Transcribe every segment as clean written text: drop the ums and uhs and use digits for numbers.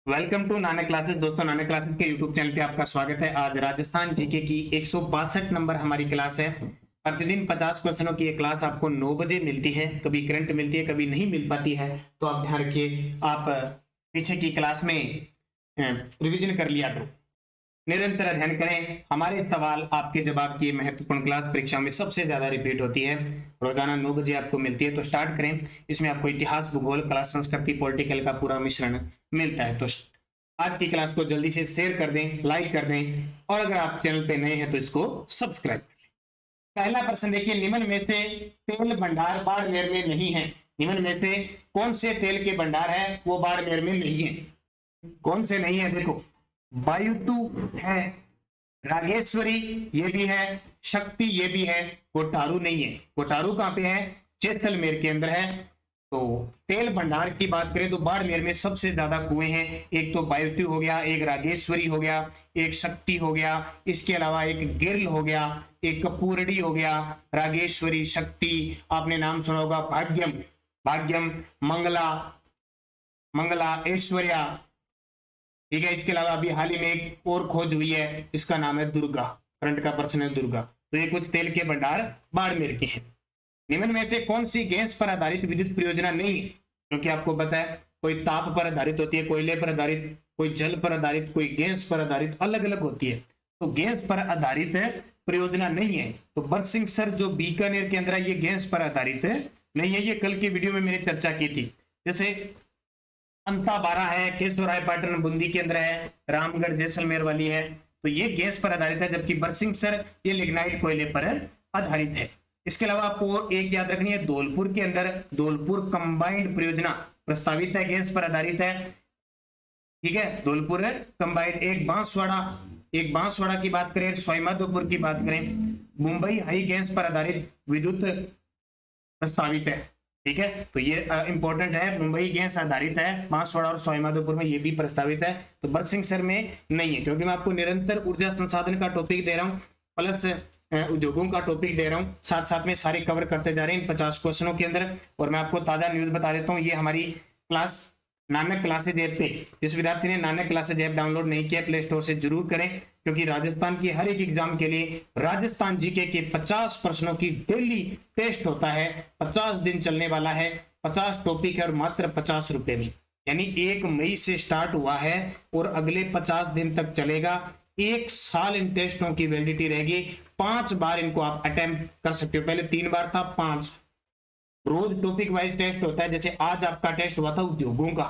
Welcome to Nanak classes. दोस्तों, Nanak classes के YouTube channel पे आपका स्वागत है। आज राजस्थान जीके की 162 नंबर हमारी क्लास है। प्रतिदिन 50 क्वेश्चनों की ये क्लास आपको 9 बजे मिलती है। कभी करंट मिलती है, कभी नहीं मिल पाती है, तो आप ध्यान रखिए। आप पीछे की क्लास में रिवीजन कर लिया करो, निरंतर अध्ययन करें। हमारे सवाल आपके जवाब की महत्वपूर्ण क्लास परीक्षा में सबसे ज्यादा रिपीट होती है। रोजाना 9 बजे आपको मिलती है, तो स्टार्ट करें। इसमें आपको इतिहास, भूगोल, कला, संस्कृति, पॉलिटिकल का पूरा मिश्रण मिलता है। तो आज की क्लास को जल्दी से शेयर कर दें, लाइक कर दें, और अगर आप चैनल पे नए हैं तो इसको सब्सक्राइब कर लें। पहला प्रश्न देखिए, निम्न में से तेल भंडार बाड़मेर में नहीं है। निम्न में से कौन से तेल के भंडार है वो बाड़मेर में नहीं है? कौन से नहीं है? देखो, वायुतु है, रागेश्वरी ये भी है, शक्ति ये भी है, कोटारू नहीं है। कोटारू कहां पे है? जैसलमेर के अंदर है। तो तेल भंडार की बात करें तो बाड़मेर में सबसे ज्यादा कुएं हैं। एक तो वायुतु हो गया, एक रागेश्वरी हो गया, एक शक्ति हो गया, इसके अलावा एक गिरल हो गया, एक कपूरड़ी हो गया। रागेश्वरी, शक्ति, आपने नाम सुना होगा भाग्यम, भाग्यम, मंगला, मंगला, ऐश्वर्या, ठीक है। इसके अलावा अभी हाल ही में एक और खोज हुई है जिसका नाम है दुर्गा। करंट का प्रश्न है दुर्गा। तो ये कुछ तेल के भंडार बाड़मेर के हैं। निम्न में से कौन सी गैस पर आधारित विद्युत परियोजना नहीं है? क्योंकि आपको पता है, कोई ताप पर आधारित होती है, कोयले पर आधारित, कोई जल पर आधारित, कोई गैस पर आधारित, अलग अलग होती है। तो गैस पर आधारित परियोजना नहीं है। तो बरसिंहसर जो बीकानेर के अंदर है, ये गैस पर आधारित नहीं है। ये कल की वीडियो में मैंने चर्चा की थी। जैसे अंताबारा है, केशवरायपाटन बूंदी के अंदर है, रामगढ़ जैसलमेर वाली है, तो ये गैस पर आधारित है। जबकि बरसिंहसर ये लिग्नाइट कोयले पर आधारित है। इसके अलावा आपको एक याद रखनी है, धौलपुर के अंदर धौलपुर कंबाइंड परियोजना प्रस्तावित है, गैस पर आधारित है। ठीक है, धौलपुर कंबाइंड। एक बांसवाड़ा की बात करें, सवाईमाधोपुर की बात करें, मुंबई हाई गैस पर आधारित विद्युत प्रस्तावित है। ठीक है, तो ये इंपॉर्टेंट है। मुंबई गैस आधारित है, बांसवाड़ा और सवाईमाधोपुर में ये भी प्रस्तावित है। तो बरसिंहसर में नहीं है, क्योंकि मैं आपको निरंतर ऊर्जा संसाधन का टॉपिक दे रहा हूँ, प्लस उद्योगों का टॉपिक दे रहा हूँ, साथ साथ में सारे कवर करते जा रहे हैं इन 50 क्वेश्चनों के अंदर। और मैं आपको ताजा न्यूज बता देता हूँ, ये हमारी क्लास नानक क्लासेज ऐप पे, जिस विद्यार्थी ने नानक क्लासेज ऐप डाउनलोड नहीं किया, प्ले स्टोर से जरूर करें, क्योंकि राजस्थान की हर एक एग्जाम के लिए राजस्थान जीके के 50 प्रश्नों की डेली टेस्ट होता है। 50 दिन चलने वाला है, 50 टॉपिक है, और मात्र 50 रुपए में। यानी 1 मई से स्टार्ट हुआ है और अगले 50 दिन तक चलेगा। 1 साल इन टेस्टों की वैलिडिटी रहेगी। 5 बार इनको आप अटेम्प्ट कर सकते हो। पहले 3 बार था, 5 रोज टॉपिक वाइज टेस्ट होता है। जैसे आज आपका टेस्ट हुआ था उद्योगों का,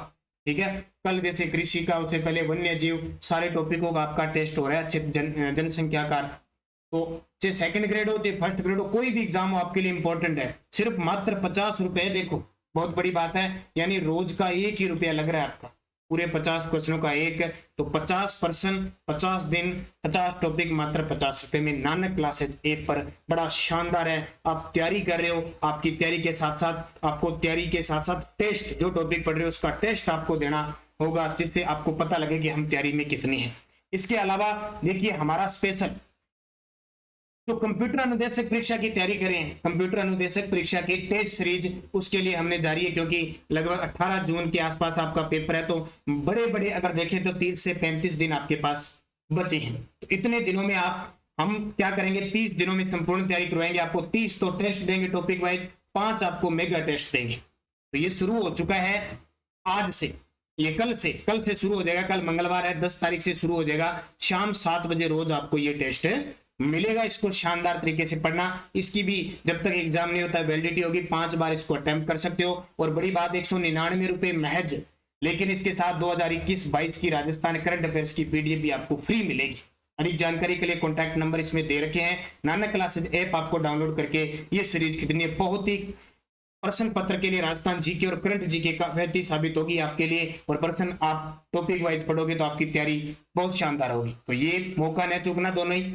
ठीक है। कल जैसे कृषि का, उससे पहले वन्य जीव, सारे टॉपिकों का आपका टेस्ट हो रहा है। जनसंख्या का, तो चाहे सेकंड ग्रेड हो चाहे फर्स्ट ग्रेड हो, कोई भी एग्जाम हो आपके लिए इंपॉर्टेंट है। सिर्फ मात्र 50 रुपए, देखो बहुत बड़ी बात है। यानी रोज का 1 ही रुपया लग रहा है आपका, पूरे 50 क्वेश्चनों का एक। तो 50%, 50 दिन, 50 टॉपिक, मात्र 50 रुपए में। नानक क्लासेज ऐप पर बड़ा शानदार है। आप तैयारी कर रहे हो, आपकी तैयारी के साथ साथ आपको तैयारी के साथ साथ टेस्ट, जो टॉपिक पढ़ रहे हो उसका टेस्ट आपको देना होगा, जिससे आपको पता लगे कि हम तैयारी में कितने हैं। इसके अलावा देखिए, हमारा स्पेशल तो कंप्यूटर अनुदेशक परीक्षा की तैयारी करें, कंप्यूटर अनुदेशक परीक्षा की टेस्ट सीरीज उसके लिए हमने जारी है, क्योंकि लगभग 18 जून के आसपास आपका पेपर है। तो बड़े बड़े अगर देखें तो 30 से 35 दिन आपके पास बचे हैं। तो इतने दिनों में हम क्या करेंगे, 30 दिनों में संपूर्ण तैयारी करवाएंगे। आपको 30 तो टेस्ट देंगे टॉपिक वाइज, 5 आपको मेगा टेस्ट देंगे। तो ये शुरू हो चुका है आज से। ये कल से शुरू हो जाएगा। कल मंगलवार है, 10 तारीख से शुरू हो जाएगा। शाम 7 बजे रोज आपको ये टेस्ट मिलेगा। इसको शानदार तरीके से पढ़ना। इसकी भी जब तक एग्जाम नहीं होता वैलिडिटी होगी, 5 बार इसको अटेम्प्ट कर सकते हो। और बड़ी बात, 199 रुपए महज, लेकिन इसके साथ 2021-22 की राजस्थान करंट अफेयर्स की पीडीएफ भी आपको फ्री मिलेगी। अधिक जानकारी के लिए कॉन्टैक्ट नंबर इसमें दे रखे हैं। नानक क्लासेज ऐप आपको डाउनलोड करके ये सीरीज कितनी है, बहुत ही प्रश्न पत्र के लिए राजस्थान जीके और करंट जीके का बेहतरीन साबित होगी आपके लिए। और प्रश्न आप टॉपिक वाइज पढ़ोगे तो आपकी तैयारी बहुत शानदार होगी। तो ये मौका न चूकना दोनों ही।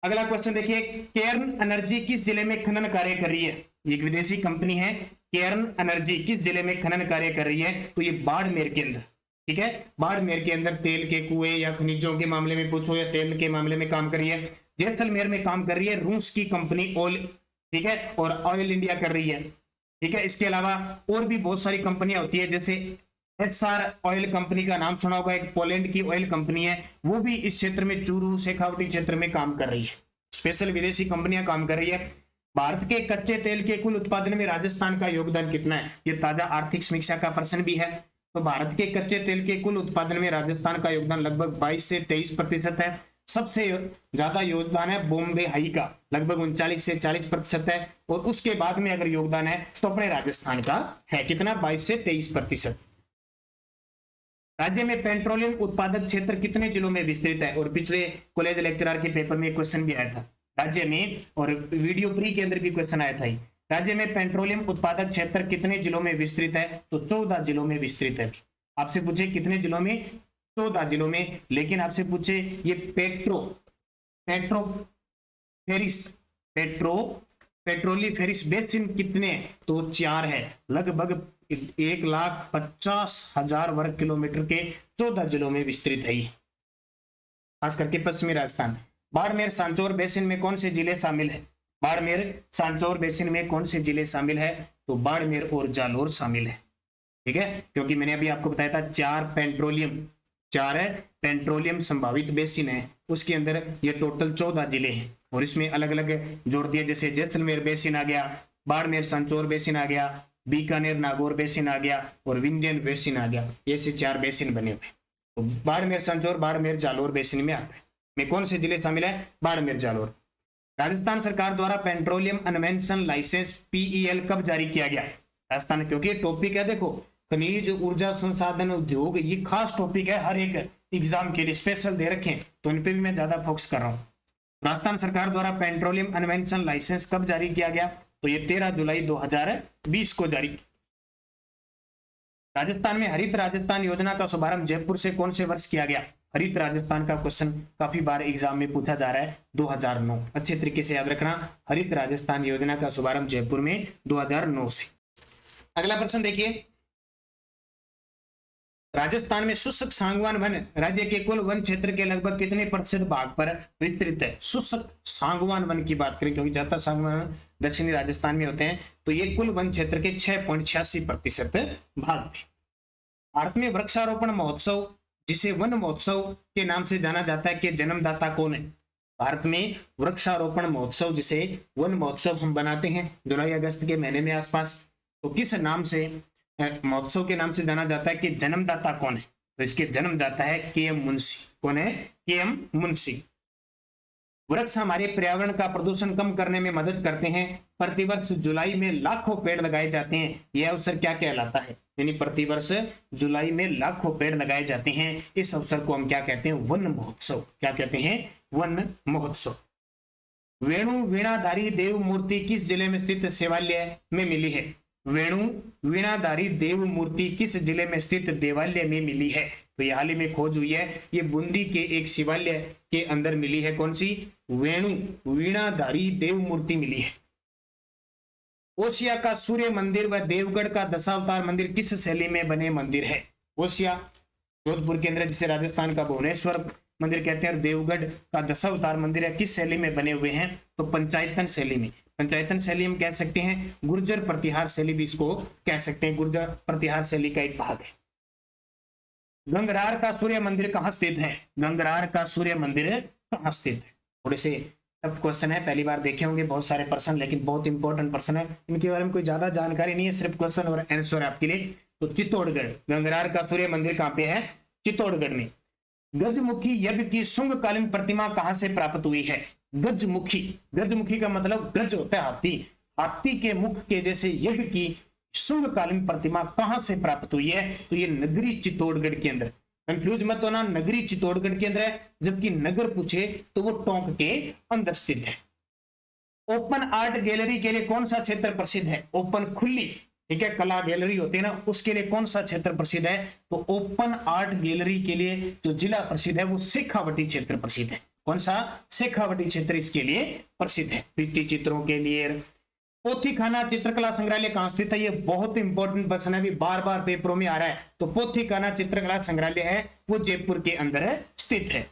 अगला क्वेश्चन देखिए, केयर्न एनर्जी किस जिले में खनन कार्य कर रही है? एक विदेशी कंपनी है, केयर्न एनर्जी किस जिले में खनन कार्य कर रही है? तो ये बाड़मेर के अंदर, ठीक है, बाड़मेर के अंदर तेल के कुएं या खनिजों के मामले में पूछो, या तेल के मामले में काम कर रही है। जैसलमेर में काम कर रही है रूस की कंपनी ऑयल, ठीक है, और ऑयल इंडिया कर रही है। ठीक है, इसके अलावा और भी बहुत सारी कंपनियां होती है, जैसे एसआर ऑयल कंपनी का नाम सुना होगा, एक पोलैंड की ऑयल कंपनी है, वो भी इस क्षेत्र में चूरू शेखावटी क्षेत्र में काम कर रही है। स्पेशल विदेशी कंपनियां काम कर रही है। भारत के कच्चे तेल के कुल उत्पादन में राजस्थान का योगदान कितना है, ये ताजा आर्थिक समीक्षा का प्रश्न भी है। तो भारत के कच्चे तेल के कुल उत्पादन में राजस्थान का योगदान लगभग 22 से 23% है। सबसे ज्यादा योगदान है बॉम्बे हाई का, लगभग 39 से 40% है। और उसके बाद में अगर योगदान है तो अपने राजस्थान का है कितना, 22 से 23%। राज्य में पेट्रोलियम उत्पादक क्षेत्र कितने जिलों में विस्तृत है, और पिछले कॉलेज लेक्चरर के पेपर में क्वेश्चन भी आया था राज्य में, और वीडियो प्री के अंदर भी क्वेश्चन आया था। राज्य में पेट्रोलियम उत्पादक क्षेत्र कितने जिलों में विस्तृत है, तो 14 जिलों में विस्तृत है। आपसे पूछे कितने जिलों में, 14 जिलों में। लेकिन आपसे पूछे ये पेट्रोलीफेरिस बेसिन कितने, तो 4 है। लगभग 1,50,000 वर्ग किलोमीटर के 14 जिलों में विस्तृत है, खास करके पश्चिमी राजस्थान। बाड़मेर सांचौर बेसिन में कौन से जिले शामिल है, बाड़मेर सांचौर बेसिन में कौन से जिले शामिल है, तो बाड़मेर और जालोर शामिल है। ठीक है, क्योंकि मैंने अभी आपको बताया था 4 है पेट्रोलियम संभावित बेसिन है, उसके अंदर ये टोटल 14 जिले हैं, और इसमें अलग अलग जोड़ दिए, जैसे जैसलमेर बेसिन आ गया, बाड़मेर सांचौर बेसिन आ गया, बीकानेर नागौर बेसिन आ गया, और विंध्यन बेसिन आ गया। ऐसे 4 बेसिन बने हुए। तो बाड़मेर सांचौर बाड़मेर जालोर बेसिन में आता है। में कौन से जिले शामिल है, बाड़मेर जालोर। राजस्थान सरकार द्वारा पेट्रोलियम अन्वेषण लाइसेंस पीईएल कब जारी किया गया, राजस्थान, क्योंकि टॉपिक है देखो खनिज ऊर्जा संसाधन उद्योग, ये खास टॉपिक है, हर एक एग्जाम के लिए स्पेशल दे रखे, तो इन पे भी मैं ज्यादा फोकस कर रहा हूँ। राजस्थान सरकार द्वारा पेट्रोलियम अन्वेषण लाइसेंस कब जारी किया गया, तो ये 13 जुलाई 2020 को जारी। राजस्थान में हरित राजस्थान योजना का शुभारंभ जयपुर से कौन से वर्ष किया गया, हरित राजस्थान का क्वेश्चन काफी बार एग्जाम में पूछा जा रहा है, 2009। अच्छे तरीके से याद रखना, हरित राजस्थान योजना का शुभारंभ जयपुर में 2009 से। अगला प्रश्न देखिए, राजस्थान में शुष्क सांगवान वन राज्य के कुल वन क्षेत्र के लगभग कितने प्रतिशत भाग पर विस्तृत है। शुष्क सांगवान वन की बात करें, क्योंकि ज्यादातर सांगवान दक्षिणी राजस्थान में होते हैं, तो ये कुल वन क्षेत्र के 6.86% भाग में। भारत में वृक्षारोपण महोत्सव, जिसे वन महोत्सव के नाम से जाना जाता है, के जन्मदाता कौन है। भारत में वृक्षारोपण महोत्सव, जिसे वन महोत्सव हम बनाते हैं जुलाई अगस्त के महीने में आसपास, तो किस नाम से महोत्सव के नाम से जाना जाता है, कि जन्मदाता कौन है, तो इसके जन्मदाता है के.एम. मुंशी। कौन है, के.एम. मुंशी। वृक्ष हमारे पर्यावरण का प्रदूषण कम करने में मदद करते हैं। प्रतिवर्ष जुलाई में लाखों पेड़ लगाए जाते हैं, यह अवसर क्या कहलाता है, यानी प्रतिवर्ष जुलाई में लाखों पेड़ लगाए जाते हैं, इस अवसर को हम क्या कहते हैं, वन महोत्सव। क्या कहते हैं, वन महोत्सव। वेणु वीणाधारी देव मूर्ति किस जिले में स्थित शिवालय में मिली है। वेणु वीणाधारी देव मूर्ति किस जिले में स्थित देवालय में मिली है, तो ये हाल ही में खोज हुई है, ये बूंदी के एक शिवालय के अंदर मिली है। कौन सी, वेणु वीणाधारी देव मूर्ति मिली है। ओसिया का सूर्य मंदिर व देवगढ़ का दशावतार मंदिर किस शैली में बने मंदिर है। ओसिया जोधपुर के अंदर, जिसे राजस्थान का भुवनेश्वर मंदिर कहते हैं, और देवगढ़ का दशावतार मंदिर है, किस शैली में बने हुए हैं, तो पंचायतन शैली में। पंचायतन शैली हम कह सकते हैं, गुर्जर प्रतिहार शैली भी इसको कह सकते हैं, गुर्जर प्रतिहार शैली का एक भाग है। गंगरार का सूर्य मंदिर कहाँ स्थित है, गंगरार का सूर्य मंदिर कहाँ स्थित है। थोड़े से टफ क्वेश्चन है, पहली बार देखे होंगे बहुत सारे प्रश्न, लेकिन बहुत इंपॉर्टेंट प्रश्न है, इनके बारे में कोई ज्यादा जानकारी नहीं है, सिर्फ क्वेश्चन और आंसर है आपके लिए। तो चित्तौड़गढ़, गंगरार का सूर्य मंदिर कहाँ पे है, चित्तौड़गढ़ में। गजमुखी यज्ञ की शुंगकालीन प्रतिमा कहां से प्राप्त हुई है। गजमुखी, गजमुखी का मतलब गज होता है हाथी, हाथी के मुख के जैसे यज्ञ की शुंगकालीन प्रतिमा कहां से प्राप्त हुई है, तो ये नगरी चित्तौड़गढ़ के अंदर। कंफ्यूज मत होना, नगरी चित्तौड़गढ़ के अंदर है, जबकि नगर पूछे तो वो टोंक के अंदर स्थित है। ओपन आर्ट गैलरी के लिए कौन सा क्षेत्र प्रसिद्ध है, ओपन खुली, ठीक है, कला गैलरी होती है ना, उसके लिए कौन सा क्षेत्र प्रसिद्ध है, तो ओपन आर्ट गैलरी के लिए जो जिला प्रसिद्ध है वो शेखावटी क्षेत्र प्रसिद्ध है। कौन सा, शेखावटी क्षेत्र इसके लिए प्रसिद्ध है, भित्ति चित्रों के लिए। पोथीखाना चित्रकला संग्रहालय कहां स्थित है, ये बहुत इंपॉर्टेंट प्रश्न है, भी बार बार पेपरों में आ रहा है। तो पोथीखाना चित्रकला संग्रहालय है वो जयपुर के अंदर स्थित है।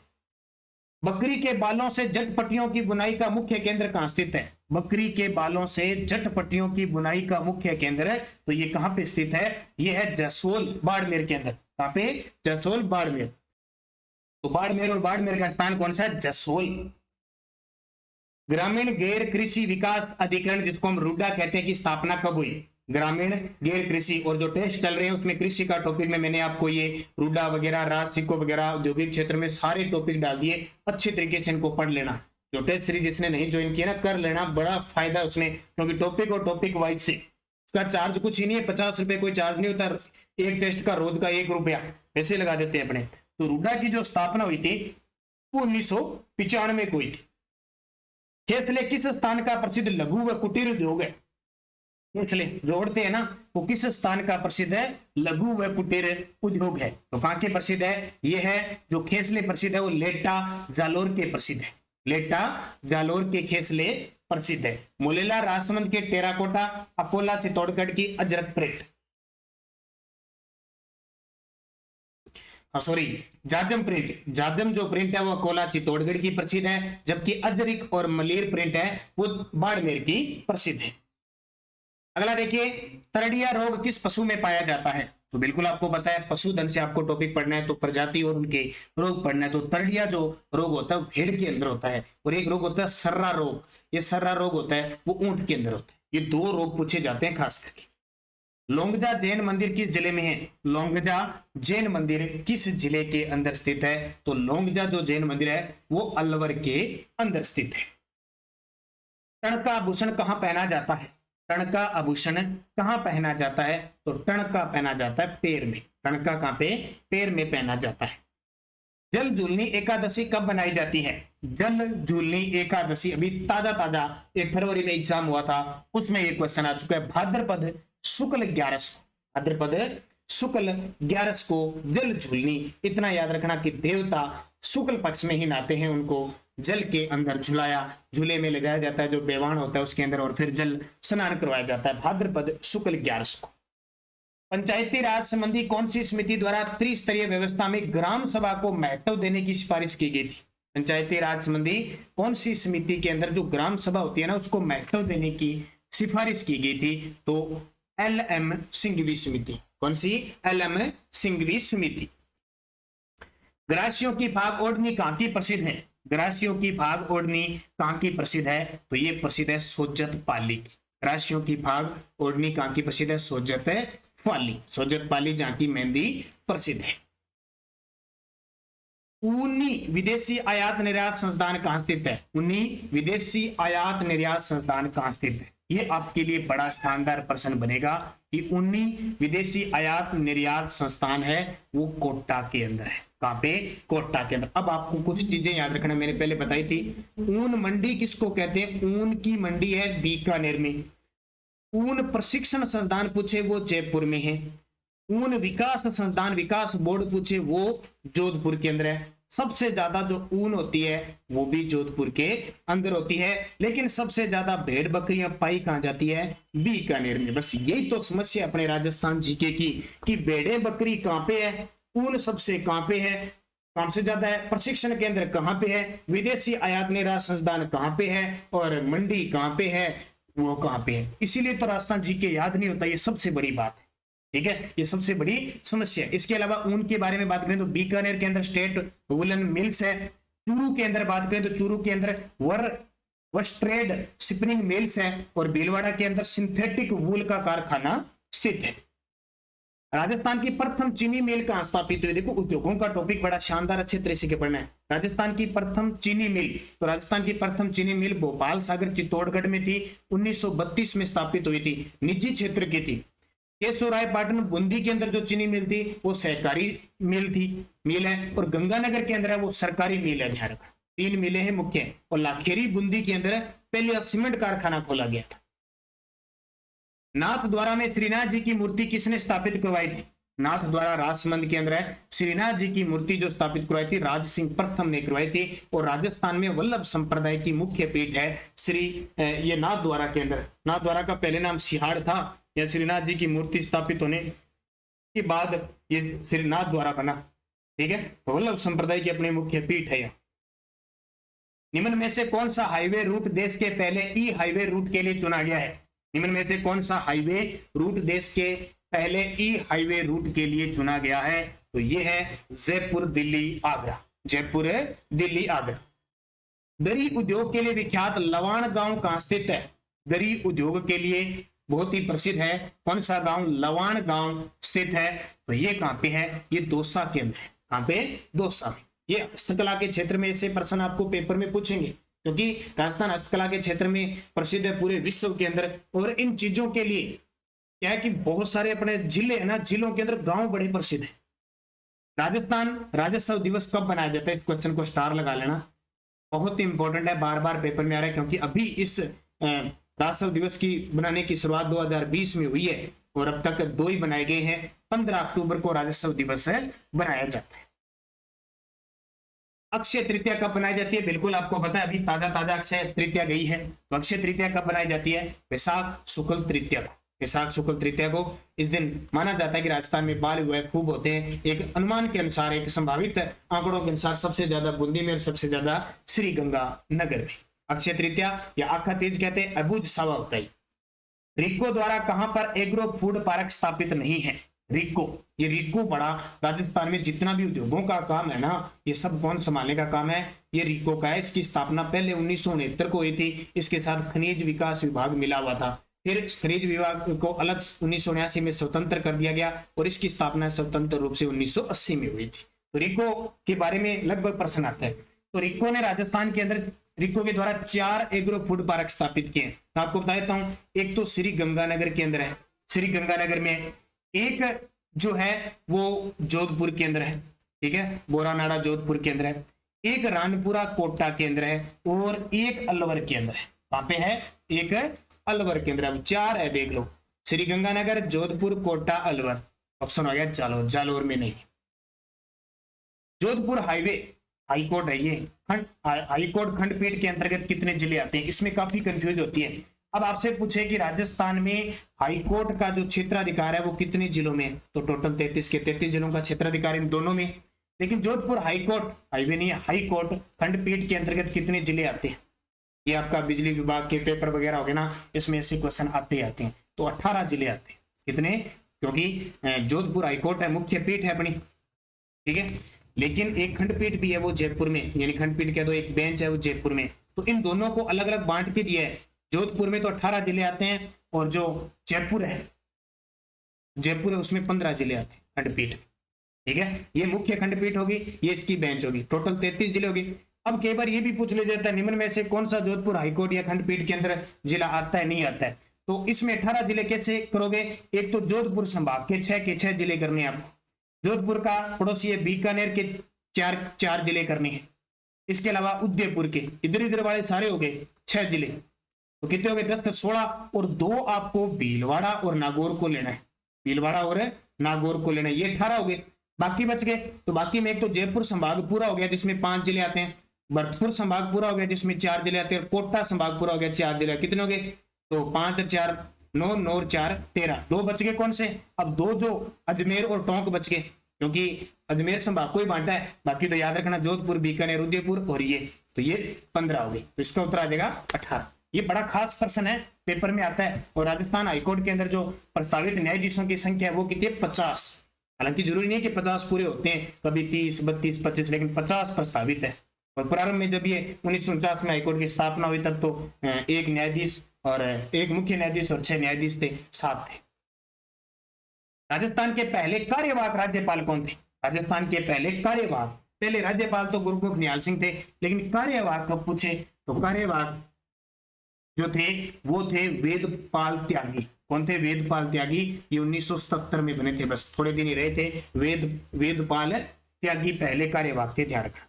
बकरी के बालों से जटपटियों की बुनाई का मुख्य केंद्र कहां स्थित है? बकरी के बालों से जटपटियों की बुनाई का मुख्य केंद्र है, तो ये कहां पे स्थित है? ये है जसोल बाड़मेर के अंदर। कहां पे? जसोल बाड़मेर। तो बाड़मेर और बाड़मेर का स्थान कौन सा है? जसोल। ग्रामीण गैर कृषि विकास अधिकरण, जिसको हम रूडा कहते हैं, की स्थापना कब हुई? ग्रामीण गैर कृषि, और जो टेस्ट चल रहे हैं उसमें कृषि का टॉपिक में मैंने आपको ये रूडा वगैरह, राज सिक्को वगैरह, औद्योगिक क्षेत्र में सारे टॉपिक डाल दिए, अच्छे तरीके से इनको पढ़ लेना। जो टेस्ट सीरीज जिसने नहीं ज्वाइन किया ना, कर लेना, बड़ा फायदा उसने, क्योंकि टॉपिक और टॉपिक वाइज से उसका चार्ज कुछ ही नहीं है, 50 रुपए कोई चार्ज नहीं होता, एक टेस्ट का रोज का 1 रुपया ऐसे लगा देते हैं अपने। तो रूडा की जो स्थापना हुई थी वो 1995 को हुई थी। खेसले किस स्थान का प्रसिद्ध लघु व कुटीर उद्योग है? खेसले जोड़ते हैं ना, वो किस स्थान का प्रसिद्ध है? लघु व कुटीर उद्योग है। तो कहां के प्रसिद्ध है? ये है जो खेसले प्रसिद्ध है वो लेटा जालोर के प्रसिद्ध है। लेटा जालोर के खेसले प्रसिद्ध है। मुलेला राजसमंद के टेराकोटा, अकोला चित्तौड़गढ़ की अजरक प्रिंट, सॉरी जाजम प्रिंट, जाजम जो प्रिंट है वो अकोला चित्तौड़गढ़ की प्रसिद्ध है, जबकि अजरिक और मलेर प्रिंट है वो बाड़मेर की प्रसिद्ध है। अगला देखिए, तरड़िया रोग किस पशु में पाया जाता है? तो बिल्कुल आपको पता है, पशुधन से आपको टॉपिक पढ़ना है तो प्रजाति और उनके रोग पढ़ना है। तो तरड़िया जो रोग होता है वो भेड़ के अंदर होता है, और एक रोग होता है सर्रा रोग, ये सर्रा रोग होता है वो ऊंट के अंदर होता है। ये 2 रोग पूछे जाते हैं खास करके। लोंगजा जैन मंदिर किस जिले में है? लोंगजा जैन मंदिर किस जिले के अंदर स्थित है? तो लोंगजा जो जैन मंदिर है वो अलवर के अंदर स्थित है। टण का आभूषण कहां पहना जाता है? टण का आभूषण कहां पहना जाता है? तो टण का पहना जाता है पैर में। टण का कहां पे? पैर में पहना जाता है। जल झूलनी एकादशी कब बनाई जाती है? जल झूलनी एकादशी अभी ताजा ताजा 1 फरवरी में एग्जाम हुआ था, उसमें एक क्वेश्चन आ चुका है। भाद्रपद शुक्ल 11 को, भाद्रपद शुक्ल 11 को जल झूलनी। इतना याद रखना कि देवता शुक्ल पक्ष में ही नहाते हैं, उनको जल के अंदर झुलाया, झूले में ले जाया जाता है जो बेवाण होता है उसके अंदर, और फिर जल स्नान करवाया जाता है भाद्रपद शुक्ल 11 को। पंचायती राज संबंधी कौन सी समिति द्वारा त्रिस्तरीय व्यवस्था में ग्राम सभा को महत्व देने की सिफारिश की गई थी? पंचायती राज संबंधी कौन सी समिति के अंदर जो ग्राम सभा होती है ना उसको महत्व देने की सिफारिश की गई थी? तो LM सिंघवी समिति। कौन सी? LM सिंघवी समिति। ग्रासियों की भाग ओढ़नी कहां की प्रसिद्ध है? ग्रासियों की भाग ओढ़नी कहां की प्रसिद्ध है? तो ये प्रसिद्ध है सोजत पाली की। ग्रासियों की भाग ओढ़नी कहां की प्रसिद्ध है? सोजत पाली। सोजत पाली जहां की मेहंदी प्रसिद्ध है। ऊनी विदेशी आयात निर्यात संस्थान कहां स्थित है? ऊनी विदेशी आयात निर्यात संस्थान कहां स्थित है? ये आपके लिए बड़ा शानदार प्रश्न बनेगा कि ऊनी विदेशी आयात निर्यात संस्थान है वो कोटा के अंदर है। कहां पे? कोटा के अंदर। अब आपको कुछ चीजें याद रखना, मैंने पहले बताई थी। ऊन मंडी किसको कहते हैं? ऊन की मंडी है बीकानेर में। ऊन प्रशिक्षण संस्थान पूछे वो जयपुर में है। ऊन विकास संस्थान, विकास बोर्ड पूछे वो जोधपुर के अंदर है। सबसे ज्यादा जो ऊन होती है वो भी जोधपुर के अंदर होती है, लेकिन सबसे ज्यादा भेड़ बकरियां पाई कहां जाती है? बीकानेर में। बस यही तो समस्या अपने राजस्थान जीके की कि भेड़े बकरी कहां पे है, ऊन सबसे कहां पे है, कहां से ज्यादा है, प्रशिक्षण केंद्र कहां पे है, विदेशी आयात निर्यात संस्थान कहां पे है, और मंडी कहां पे है, वो कहां पे है। इसीलिए तो राजस्थान जीके याद नहीं होता, ये सबसे बड़ी बात है। ठीक है, ये सबसे बड़ी समस्या है। इसके अलावा ऊन के बारे में बात करें तो बीकानेर के अंदर स्टेट वुलन मिल्स है। चूरू के अंदर बात करें तो चूरू के अंदर वस्ट्रेड स्पिनिंग मिल्स है, और भीलवाड़ा के अंदर सिंथेटिक वूल का कारखाना स्थित है। राजस्थान की प्रथम चीनी मिल कहां स्थापित हुई? देखो उद्योगों का टॉपिक बड़ा शानदार अच्छे तरीके से पढ़ना है। राजस्थान की प्रथम चीनी मिल, तो राजस्थान की प्रथम चीनी मिल भोपाल सागर चित्तौड़गढ़ में थी, 1932 में स्थापित हुई थी, निजी क्षेत्र की थी। केशवरायपाटन बूंदी के अंदर जो चीनी मिल थी वो सहकारी मिल है, और गंगानगर के अंदर है वो सरकारी मिल है। ध्यान रखना, 3 मिलें हैं मुख्य। और लाखेरी बूंदी के अंदर पहले सीमेंट कारखाना खोला गया था। नाथ द्वारा में श्रीनाथ जी की मूर्ति किसने स्थापित करवाई थी? नाथ द्वारा राजसमंद के अंदर है श्रीनाथ जी की मूर्ति जो स्थापित करवाई थी राज सिंह प्रथम ने करवाई थी। और राजस्थान में वल्लभ संप्रदाय की मुख्य पीठ है ये नाथ द्वारा के अंदर। नाथ द्वारा का पहले नाम सिहाड़ था, या श्रीनाथ जी की मूर्ति स्थापित होने के बाद ये श्रीनाथ द्वारा बना। ठीक है, तो वल्लभ संप्रदाय की अपनी मुख्य पीठ है। निम्न में से कौन सा हाईवे रूट देश के पहले ई हाईवे रूट के लिए चुना गया है? निम्न में से कौन सा हाईवे रूट देश के पहले ई हाईवे रूट के लिए चुना गया है? तो ये है जयपुर दिल्ली आगरा। जयपुर दिल्ली आगरा। दरी उद्योग के लिए विख्यात लवाण गांव कहां स्थित है? दरी उद्योग के लिए बहुत ही प्रसिद्ध है कौन सा गांव? लवाण गांव स्थित है। तो ये कहां पे है? ये दौसा के अंदर है। कहां पे? दौसा में। ये हस्तकला के क्षेत्र में ऐसे प्रश्न आपको पेपर में पूछेंगे, क्योंकि राजस्थान हस्तकला के क्षेत्र में प्रसिद्ध है पूरे विश्व के अंदर। और इन चीजों के लिए क्या है कि बहुत सारे अपने जिले है ना, जिलों के अंदर गांव बड़े प्रसिद्ध है। राजस्थान राज्योत्सव दिवस कब बनाया जाता है? इस क्वेश्चन को स्टार लगा लेना, बहुत ही इंपॉर्टेंट है, बार बार पेपर में आ रहा है, क्योंकि अभी इस राज्योत्सव दिवस की बनाने की शुरुआत 2020 में हुई है और अब तक 2 ही बनाए गए हैं। 15 अक्टूबर को राज्योत्सव दिवस बनाया जाता है। अक्षय तृतीया कब बनाई जाती है? बिल्कुल आपको पता है, अभी ताजा ताजा अक्षय तृतीया गई है। तो अक्षय तृतीया कब बनाई जाती है? वैशाख शुक्ल तृतीया को। वैशाख शुक्ल तृतीया को इस दिन माना जाता है कि राजस्थान में बाल विवाह खूब होते हैं। एक अनुमान के अनुसार, एक संभावित आंकड़ों के अनुसार सबसे ज्यादा बूंदी में और सबसे ज्यादा श्री गंगानगर में। अक्षय तृतीया या आखा तीज कहते हैं, अबुझ सावा होता है। रिको द्वारा कहां पर एग्रो फूड पार्क स्थापित नहीं है? रिको, ये रिको बड़ा राजस्थान में जितना भी उद्योगों का काम है ना, ये सब कौन संभालने का काम है? ये रिको का है। इसकी स्थापना पहले 1969 को हुई थी। इसके साथ खनिज विकास विभाग मिला हुआ था। फिर खनिज विभाग को अलग 1979 में स्वतंत्र कर दिया गया और इसकी स्थापना स्वतंत्र रूप से 1980 में हुई थी। तो रिको के बारे में लगभग प्रश्न आता है। तो रिको ने राजस्थान के अंदर, रिको के द्वारा 4 एग्रो फूड पार्क स्थापित किए। तो आपको बता देता हूं, एक तो श्री गंगानगर के अंदर है, श्री गंगानगर में। एक जो है वो जोधपुर के अंदर है, ठीक है, बोरानाड़ा जोधपुर के अंदर है। एक रानपुरा कोटा के अंदर है और एक अलवर के अंदर है। वहां पे है एक अलवर के अंदर। अब 4 है, देख लो, श्री गंगानगर, जोधपुर, कोटा, अलवर। ऑप्शन आ गया जालोर। जालोर में नहीं। जोधपुर हाईवे हाईकोर्ट है, ये खंड हाईकोर्ट खंडपीठ के अंतर्गत कितने जिले आते हैं? इसमें काफी कंफ्यूज होती है। अब आपसे पूछे कि राजस्थान में हाईकोर्ट का जो क्षेत्राधिकार है वो कितने जिलों में? तो टोटल 33 के 33 जिलों का क्षेत्राधिकार इन दोनों में। लेकिन जोधपुर हाईकोर्ट, हाईवे नहीं है, हाईकोर्ट खंडपीठ के अंतर्गत कितने जिले आते हैं? ये आपका बिजली विभाग के पेपर वगैरह हो गए ना, इसमें ऐसे क्वेश्चन आते हैं। तो 18 जिले आते हैं। कितने? क्योंकि जोधपुर हाईकोर्ट है, मुख्य पीठ है अपनी, ठीक है, लेकिन एक खंडपीठ भी है वो जयपुर में, यानी खंडपीठ के तो एक बेंच है वो जयपुर में। तो इन दोनों को अलग अलग बांट के दिया है। जोधपुर में तो 18 जिले आते हैं और जो जयपुर है, जयपुर है उसमें 15 जिले आते हैं खंडपीठ, ठीक है। ये मुख्य खंडपीठ होगी, ये इसकी बेंच होगी, टोटल 33 जिले होगी। अब कई बार ये भी पूछ लिया जाता है निम्न में से कौन सा जोधपुर हाईकोर्ट या खंडपीठ के अंदर जिला आता है, नहीं आता है। तो इसमें 18 जिले कैसे करोगे? एक तो जोधपुर संभाग के 6 के 6 जिले करने हैं आपको। जोधपुर का पड़ोसी है बीकानेर के 4 जिले करने हैं। इसके अलावा उदयपुर के इधर इधर वाले सारे हो गए 6 जिले। तो कितने हो गए? 10 तो 16 और 2 आपको भीलवाड़ा और नागौर को लेना है। भीलवाड़ा और नागौर को लेना है, ये 18 हो गए। बाकी बच गए, तो बाकी में एक तो जयपुर संभाग पूरा हो गया जिसमें 5 जिले आते हैं, भरतपुर संभाग पूरा हो गया जिसमें 4 जिले आते हैं, कोटा संभाग पूरा हो गया 4 जिले। कितने हो गए? तो 5 और 4 9, 9 और 4 13। 2 बच गए कौन से? अब 2 जो अजमेर और टोंक बच गए, क्योंकि अजमेर संभाग को ही बांटा है। बाकी तो याद रखना जोधपुर, बीकानेर, उदयपुर और ये, तो ये 15 हो गई। तो इसका उत्तर आ जाएगा 18। ये बड़ा खास प्रश्न है, पेपर में आता है। और राजस्थान हाईकोर्ट के अंदर जो प्रस्तावित न्यायाधीशों की संख्या है वो कितनी है? 50। हालांकि जरूरी नहीं है कि 50 पूरे होते हैं, कभी 30, 32, 25, लेकिन 50 प्रस्तावित है। और प्रारंभ में जब ये 1949 में हाईकोर्ट की स्थापना हुई तब तो 1 न्यायाधीश और 1 मुख्य न्यायाधीश और 6 न्यायाधीश थे, 7 थे। राजस्थान के पहले कार्यवाहक राज्यपाल कौन थे? राजस्थान के पहले कार्यवाहक, पहले राज्यपाल तो गुरमुख निहाल सिंह थे, लेकिन कार्यवाहक कब पूछे तो कार्यवाहक जो थे वो थे वेदपाल त्यागी। कौन थे? वेदपाल त्यागी। ये 1977 में बने थे, बस थोड़े दिन ही रहे थे। वेदपाल त्यागी पहले कार्यवाहक थे, ध्यान रखना।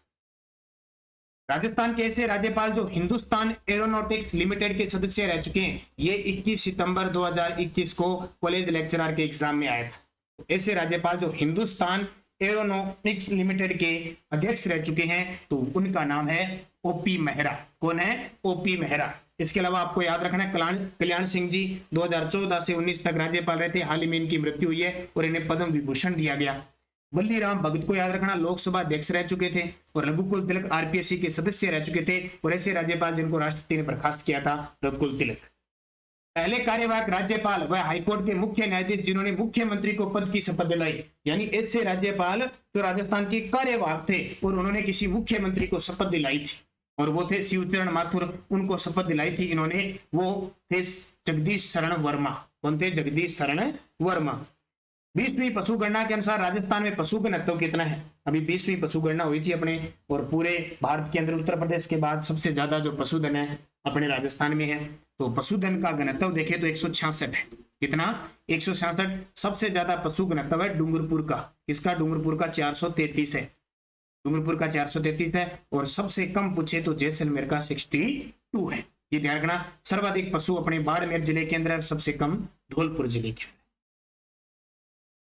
राजस्थान के ऐसे राज्यपाल जो हिंदुस्तान एरोनॉटिक्स लिमिटेड के सदस्य रह चुके हैं, ये 21 सितंबर 2021 को कॉलेज लेक्चरर के एग्जाम में आया था। ऐसे राज्यपाल जो हिंदुस्तान एरोनॉटिक्स लिमिटेड के अध्यक्ष रह चुके हैं तो उनका नाम है ओपी मेहरा। कौन है? ओपी मेहरा। इसके अलावा आपको याद रखना है कल्याण सिंह जी 2014 से 19 तक राज्यपाल रहे थे। हाल ही में इनकी मृत्यु हुई है और इन्हें पद्म विभूषण दिया गया। वल्ली राम भगत को याद रखना, लोकसभा अध्यक्ष रह चुके थे, और रघुकुल तिलक आरपीएससी के सदस्य रह चुके थे, और ऐसे राज्यपाल जिनको राष्ट्रपति ने बर्खास्त किया था रघुकुल तिलक। पहले कार्यवाहक राज्यपाल व हाईकोर्ट के मुख्य न्यायाधीश जिन्होंने मुख्यमंत्री को पद की शपथ दिलाई, यानी ऐसे राज्यपाल जो राजस्थान के कार्यवाहक थे और उन्होंने किसी मुख्यमंत्री को शपथ दिलाई थी, और वो थे शिवचरण माथुर, उनको शपथ दिलाई थी इन्होंने, वो थे जगदीश शरण वर्मा। कौन थे? जगदीश शरण वर्मा। 20वीं पशु गणना के अनुसार राजस्थान में पशु घनत्व कितना है? अभी 20वीं पशु गणना हुई थी अपने, और पूरे भारत के अंदर उत्तर प्रदेश के बाद सबसे ज्यादा जो पशुधन है अपने राजस्थान में है। तो पशुधन का घनत्व देखें तो 166 है। कितना? 166। सबसे ज्यादा पशु घनत्व है डूंगरपुर का। किसका? डूंगरपुर का 433 है। डूंगरपुर का 433 है, और सबसे कम पूछे तो जैसलमेर का 62 है। ये ध्यान रखना, सर्वाधिक पशु अपने बाड़मेर जिले के अंदर, सबसे कम धौलपुर जिले के अंदर।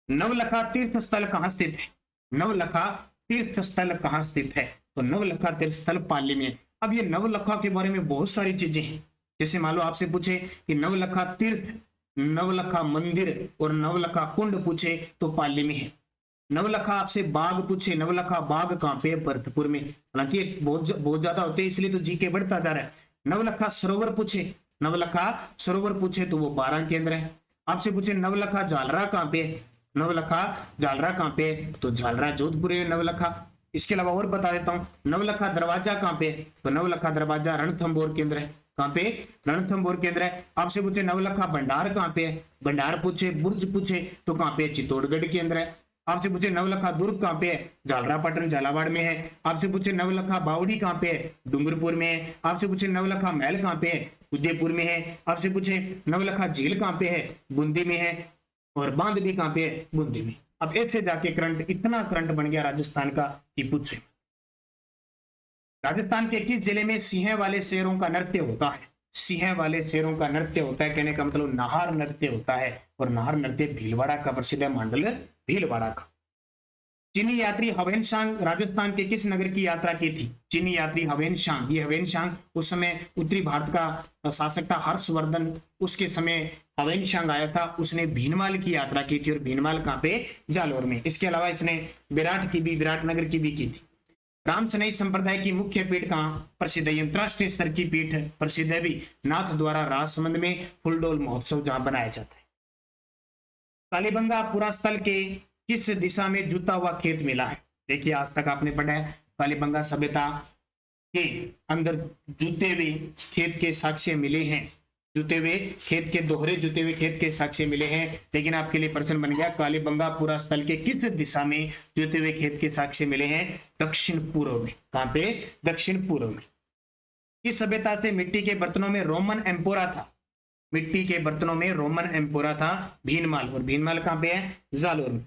नवलखा तीर्थ स्थल कहां स्थित है? नवलखा तीर्थ स्थल कहां स्थित है? तो नवलखा तीर्थ स्थल पाली में। अब ये नवलखा के बारे में बहुत सारी चीजें हैं, जैसे मान लो आपसे पूछे कि नवलखा तीर्थ, नवलखा मंदिर और नवलखा कुंड पूछे तो पाली में है। नवलखा आपसे बाग पूछे, नवलखा बाग कहां पे? भरतपुर में। हालांकि बहुत ज्यादा होते हैं इसलिए तो जीके बढ़ता जा रहा है। नवलखा सरोवर पूछे, नवलखा सरोवर पूछे तो वो 12 के अंदर है। आपसे पूछे नवलखा झालरा कहां पे? नवलखा झालरा कहां पे? तो झालरा जोधपुर है नवलखा। इसके अलावा और बता देता हूं, नवलखा दरवाजा कहां पे? तो नवलखा दरवाजा रणथंभौर के अंदर है। कहां पे? रणथंभौर के अंदर है। आपसे पूछे नवलखा भंडार कहां पे है? भंडार पूछे, बुर्ज पूछे तो कहां पे? चित्तौड़गढ़ के अंदर है। आपसे पूछे नवलखा दुर्ग कहां पे है? झालरापाटन झालावाड़ में है। आपसे पूछे नवलखा बावड़ी कहां पे है? डूंगरपुर में है। आपसे पूछे नवलखा महल कहां पे है? उदयपुर में है। आपसे पूछे नवलखा झील कहां पे है? बूंदी में है। और बांध भी कहां पे है? बूंदी में। अब ऐसे जाके करंट, इतना करंट बन गया राजस्थान का कि पूछे। राजस्थान के किस जिले में सिंह वाले शेरों का नृत्य होता है? सिंह वाले शेरों का नृत्य होता है, कहने का मतलब नाहर नृत्य होता है, और नाहर नृत्य भीलवाड़ा का प्रसिद्ध है, मंडल भीलवाड़ा का। चीनी यात्री हवेनसांग राजस्थान के किस नगर की यात्रा की थी? चीनी यात्री हवेनसांग, ये हवेनसांग उस समय उत्तरी भारत का शासक था हर्षवर्धन, उसके समय हवेनसांग आया था, उसने भीनमाल की यात्रा की थी, और भीनमाल कहां पे? जालोर में। इसके अलावा इसने विराटनगर की भी की थी। रामसनई संप्रदाय की मुख्य पीठ कहां प्रसिद्ध है? अंतरराष्ट्रीय स्तर की पीठ प्रसिद्ध है भी, नाथ द्वारा राजसमंद में फुलडोल महोत्सव जहां बनाया जाता है। कालीबंगा पुरास्थल के किस दिशा में जुता हुआ खेत मिला है? देखिए आज तक आपने पढ़ा है कालीबंगा सभ्यता के अंदर जूते हुए खेत के साक्ष्य मिले हैं, जुते हुए खेत के दोहरे जुते हुए खेत के साक्ष्य मिले हैं। लेकिन आपके लिए प्रश्न बन गया, कालीबंगा पुरा स्थल के किस दिशा में जुते हुए खेत के साक्ष्य मिले हैं? दक्षिण पूर्व में। कहां पे? दक्षिण पूर्व में। किस सभ्यता से मिट्टी के बर्तनों में रोमन एम्पोरा था? मिट्टी के बर्तनों में रोमन एम्पोरा था, भीनमाल। और भीनमाल कहां पे है? जालोर में।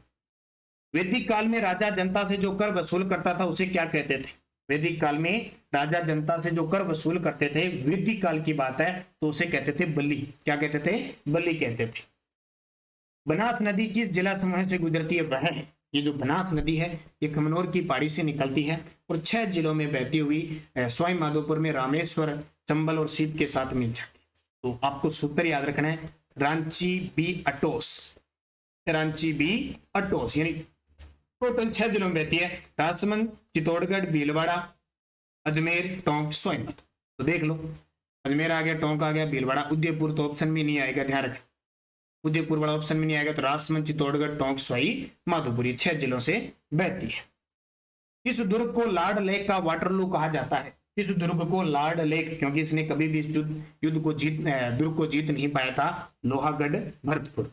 वैदिक काल में राजा जनता से जो कर वसूल करता था उसे क्या कहते थे? वैदिक काल में राजा जनता से जो कर वसूल करते थे, वैदिक काल की बात है, तो उसे कहते थे बलि। क्या कहते थे? बलि कहते थे। बनास नदी किस जिला समूह से गुजरती है? वह है, ये जो बनास नदी है ये खमनोर की पहाड़ी से निकलती है और 6 जिलों में बहती हुई सवाई माधोपुर में रामेश्वर, चंबल और सीप के साथ मिल जाती है। तो आपको सूत्र याद रखना है, रांची बी अटोस, रांची बी अटोस, यानी टोटल 6 जिलों में बहती है, राजसमंद, चित्तौड़गढ़, भीलवाड़ा, अजमेर, टोंक, सोनीपत। तो देख लो, अजमेर आ गया, टोंक आ गया, भीलवाड़ा, उदयपुर तो ऑप्शन में नहीं आएगा, ध्यान रखें, उदयपुर वाला ऑप्शन में नहीं आएगा। तो राजसमंद, चित्तौड़गढ़, टोंक, सवाई माधोपुर, 6 जिलों से बहती है। किस दुर्ग को लॉर्ड लेक का वाटरलू कहा जाता है? किस दुर्ग को लॉर्ड लेक, क्योंकि इसने कभी भी इस दुर्ग को जीत नहीं पाया था, लोहागढ़, भरतपुर।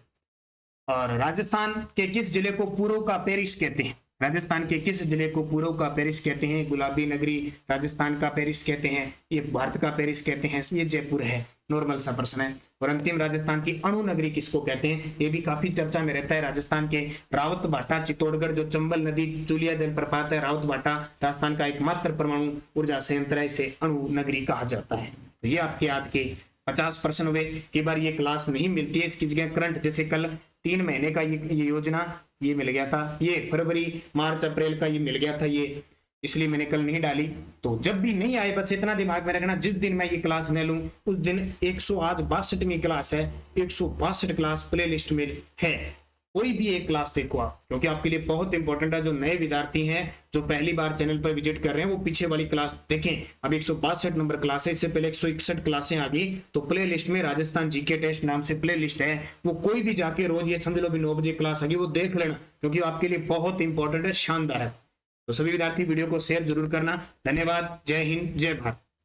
और राजस्थान के किस जिले को पूर्व का पेरिस कहते हैं? राजस्थान के किस जिले को पूर्व का पेरिस कहते हैं? गुलाबी नगरी राजस्थान का पेरिस कहते हैं, ये भारत का पेरिस कहते हैं, ये जयपुर है। नॉर्मल सा प्रश्न है। और अंतिम, राजस्थान की अणु नगरी किसको कहते हैं? ये भी काफी चर्चा में रहता है। राजस्थान के रावत भाटा, चित्तौड़गढ़, जो चंबल नदी चूलिया जलप्रपात है, रावत भाटा राजस्थान का एकमात्र परमाणु ऊर्जा संयंत्र है, इसे अणु नगरी कहा जाता है। तो ये आपके आज के 50 प्रश्न हुए। कई बार ये क्लास नहीं मिलती है, इसकी जगह करंट, जैसे कल 3 महीने का ये योजना ये मिल गया था, ये फरवरी, मार्च, अप्रैल का ये मिल गया था, ये इसलिए मैंने कल नहीं डाली। तो जब भी नहीं आए बस इतना दिमाग में रखना, जिस दिन मैं ये क्लास ले लूं उस दिन 162वीं क्लास है, 162 क्लास प्ले लिस्ट में है। कोई भी एक क्लास देखो आप, क्योंकि आपके लिए बहुत इंपॉर्टेंट है। जो नए विद्यार्थी हैं, जो पहली बार चैनल पर विजिट कर रहे हैं, वो पीछे वाली क्लास देखें। अब 162 नंबर क्लास है, इससे पहले 161 क्लासें आ गई, तो प्ले लिस्ट में राजस्थान जीके टेस्ट नाम से प्ले लिस्ट है, वो कोई भी जाके रोज ये समझ लो भी 9 बजे क्लास आ गई, वो देख लेना, क्योंकि आपके लिए बहुत इंपॉर्टेंट है, शानदार है। तो सभी विद्यार्थी वीडियो को शेयर जरूर करना। धन्यवाद। जय हिंद, जय भारत।